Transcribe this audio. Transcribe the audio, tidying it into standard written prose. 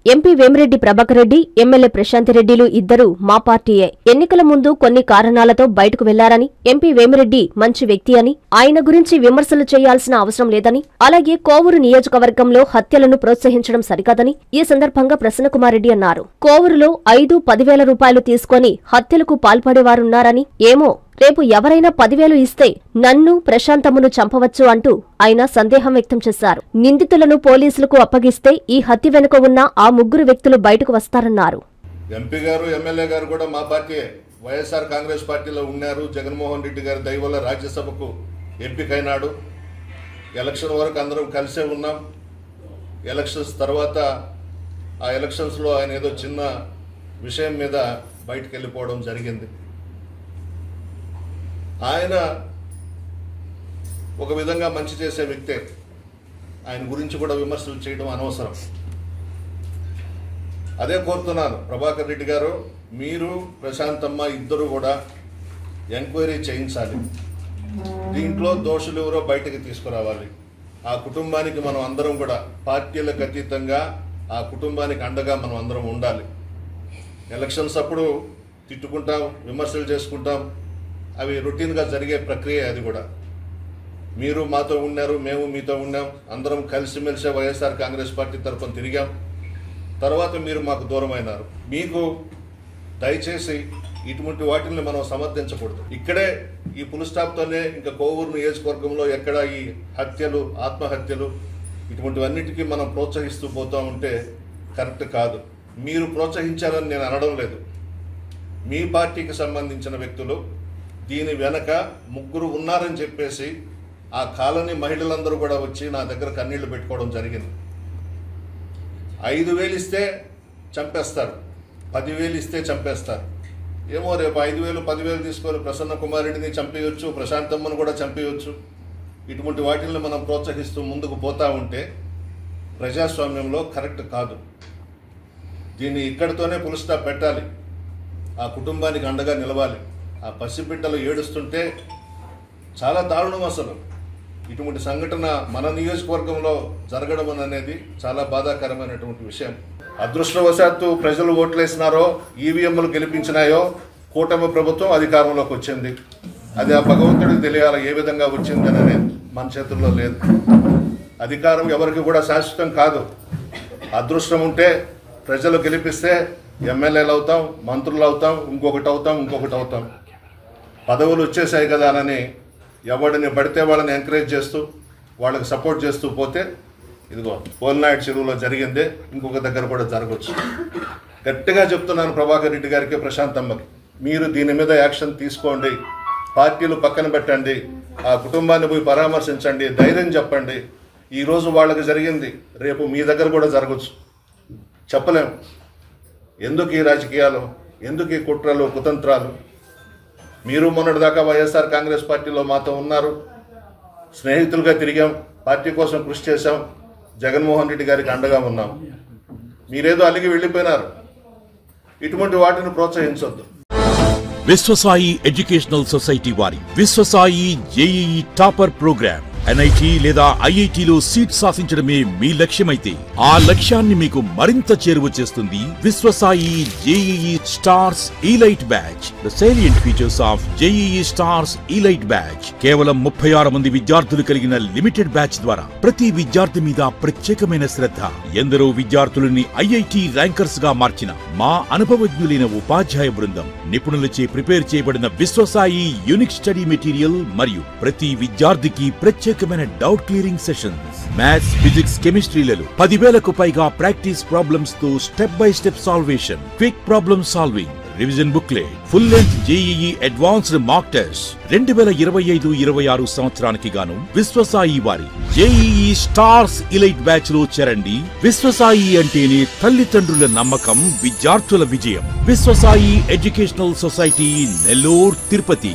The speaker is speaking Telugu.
ఎంపీ వేమిరెడ్డి ప్రభాకర్ రెడ్డి, ఎమ్మెల్యే ప్రశాంత్ రెడ్డిలు ఇద్దరూ మా పార్టీయే. ఎన్నికల ముందు కొన్ని కారణాలతో బయటకు వెళ్లారని, ఎంపీ వేమిరెడ్డి మంచి వ్యక్తి అని, ఆయన గురించి విమర్శలు చేయాల్సిన అవసరం లేదని, అలాగే కోవూరు నియోజకవర్గంలో హత్యలను ప్రోత్సహించడం సరికాదని ఈ సందర్భంగా ప్రసన్నకుమార్ రెడ్డి అన్నారు. కోవూరులో 5-10,000 రూపాయలు తీసుకొని హత్యలకు పాల్పడేవారున్నారని, ఏమో రేపు ఎవరైనా 10,000 ఇస్తే నన్ను, ప్రశాంతమ్మను చంపవచ్చు అంటూ ఆయన సందేహం వ్యక్తం చేశారు. నిందితులను పోలీసులకు అప్పగిస్తే ఈ హత్య వెనుక ఉన్న ఆ 3 వ్యక్తులు బయటకు వస్తారన్నారు. ఎంపీ గారు, ఎమ్మెల్యే గారు కూడా మా పార్టీ వైఎస్ఆర్ కాంగ్రెస్ పార్టీలో ఉన్నారు. జగన్మోహన్ రెడ్డి గారి దయ వల్ల రాజ్యసభకు ఎంపికైనాడు. ఎలక్షన్ వరకు అందరం కలిసే ఉన్నాం. ఎలక్షన్స్ తర్వాత ఆ ఎలక్షన్స్లో ఆయన ఏదో చిన్న విషయం మీద బయటకు వెళ్ళిపోవడం జరిగింది. ఆయన ఒక విధంగా మంచి చేసే వ్యక్తే. ఆయన గురించి కూడా విమర్శలు చేయడం అనవసరం. అదే కోరుతున్నాను, ప్రభాకర్ రెడ్డి గారు, మీరు, ప్రశాంతమ్మ ఇద్దరు కూడా ఎంక్వైరీ చేయించాలి. దీంట్లో దోషులు ఎవరో బయటకు తీసుకురావాలి. ఆ కుటుంబానికి మనం అందరం కూడా పార్టీలకు అతీతంగా ఆ కుటుంబానికి అండగా మనం అందరం ఉండాలి. ఎలక్షన్స్ అప్పుడు తిట్టుకుంటాం, విమర్శలు చేసుకుంటాం, అవి రొటీన్గా జరిగే ప్రక్రియ. అది కూడా మీరు మాతో ఉన్నారు, మేము మీతో ఉన్నాం, అందరం కలిసిమెలిసే వైఎస్ఆర్ కాంగ్రెస్ పార్టీ తరఫున తిరిగాం. తర్వాత మీరు మాకు దూరం అయినారు. మీకు దయచేసి ఇటువంటి వాటిని మనం సమర్థించకూడదు. ఇక్కడే ఈ ఫుల్ స్టాప్తోనే ఇంకా కోవూరు నియోజకవర్గంలో ఎక్కడ ఈ హత్యలు, ఆత్మహత్యలు ఇటువంటివన్నిటికీ మనం ప్రోత్సహిస్తూ పోతూ ఉంటే కరెక్ట్ కాదు. మీరు ప్రోత్సహించాలని నేను అనడం లేదు. మీ పార్టీకి సంబంధించిన వ్యక్తులు దీని వెనక 3 ఉన్నారని చెప్పేసి ఆ కాలనీ మహిళలందరూ కూడా వచ్చి నా దగ్గర కన్నీళ్లు పెట్టుకోవడం జరిగింది. 5,000 ఇస్తే చంపేస్తారు, 10,000 ఇస్తే చంపేస్తారు. ఏమో రేపు 5,000, 10,000 తీసుకొని ప్రసన్న కుమార్ రెడ్డిని చంపేయొచ్చు, ప్రశాంతమ్మను కూడా చంపేయొచ్చు. ఇటువంటి వాటిని మనం ప్రోత్సహిస్తూ ముందుకు పోతా ఉంటే ప్రజాస్వామ్యంలో కరెక్ట్ కాదు. దీన్ని ఇక్కడితోనే ఫుల్ స్టాప్ పెట్టాలి. ఆ కుటుంబానికి అండగా నిలవాలి. ఆ పసిబిడ్డలు ఏడుస్తుంటే చాలా దారుణం. అసలు ఇటువంటి సంఘటన మన నియోజకవర్గంలో జరగడం అనేది చాలా బాధాకరమైనటువంటి విషయం. అదృష్టవశాత్తు ప్రజలు ఓట్లేసినారో, ఈవీఎంలు గెలిపించినాయో కూటమి ప్రభుత్వం అధికారంలోకి వచ్చింది. అది ఆ భగవంతుడికి తెలియాలి ఏ విధంగా వచ్చింది అనేది. మన చేతుల్లో లేదు. అధికారం ఎవరికి కూడా శాశ్వతం కాదు. అదృష్టం ఉంటే ప్రజలు గెలిపిస్తే ఎమ్మెల్యేలు అవుతాం, మంత్రులు అవుతాం, ఇంకొకటి అవుతాం. పదవులు వచ్చేసాయి కదా అని ఎవరిని పడితే వాళ్ళని ఎంకరేజ్ చేస్తూ వాళ్ళకి సపోర్ట్ చేస్తూ పోతే ఇదిగో పోల్నాయుడు చెరువులో జరిగిందే ఇంకొక దగ్గర కూడా జరగవచ్చు. గట్టిగా చెప్తున్నాను ప్రభాకర్ రెడ్డి గారికి, ప్రశాంతమ్మకి, మీరు దీని మీద యాక్షన్ తీసుకోండి. పార్టీలు పక్కన పెట్టండి. ఆ కుటుంబాన్ని పోయి పరామర్శించండి, ధైర్యం చెప్పండి. ఈరోజు వాళ్ళకి జరిగింది, రేపు మీ దగ్గర కూడా జరగవచ్చు. చెప్పలేము. ఎందుకు ఈ రాజకీయాలు, ఎందుకు ఈ కుట్రలు, కుతంత్రాలు? మీరు మొన్నటిదాకా వైఎస్ఆర్ కాంగ్రెస్ పార్టీలో మాతో ఉన్నారు, స్నేహితులుగా తిరిగాం, పార్టీ కోసం కృషి చేశాం, జగన్మోహన్ రెడ్డి గారికి అండగా ఉన్నాం. మీరేదో అలిగి వెళ్ళిపోయినారు. ఇటువంటి వాటిని ప్రోత్సహించొద్దు. విశ్వసాయి ఎడ్యుకేషనల్ సొసైటీ వారి Vishwasai JEE topper program NIT లేదా IITలో సీట్ సాధించడమే మీ లక్ష్యమైతే ఆ లక్ష్యాన్ని మీకు మరింత చేరువ చేస్తుంది Viswasai JEE stars elite batch. The salient features of JEE stars elite batch. కేవలం 36 మంది విద్యార్థులు కలిగిన లిమిటెడ్ బ్యాచ్ ద్వారా ప్రతి విద్యార్థి మీద ప్రత్యేకమైన శ్రద్ధ, ఎందరో విద్యార్థులని IIT ర్యాంకర్స్ గా మార్చిన మా అనుభవజ్ఞులైన ఉపాధ్యాయ బృందం, నిపుణులచే ప్రిపేర్ చేయబడిన విశ్వసాయి యూనిక్ స్టడీ మెటీరియల్ మరియు ప్రతి విద్యార్థికి ప్రత్యేకమైన doubt clearing sessions, maths, physics, కెమిస్ట్రీలలో 10,000కు పైగా ప్రాక్టీస్ ప్రాబ్లమ్స్ తో step by step salvation, quick problem solving, revision booklet, full length JEE advanced mock test. 2025-26 సంవత్సరానికి గాను విశ్వసాయి వారి జేఈఈ స్టార్స్ ఇలైట్ బ్యాచ్ లో చేరండి. విశ్వసాయి అంటేనే తల్లిదండ్రుల నమ్మకం, విద్యార్థుల విజయం. Viswasai educational society, Nellore, Tirupati.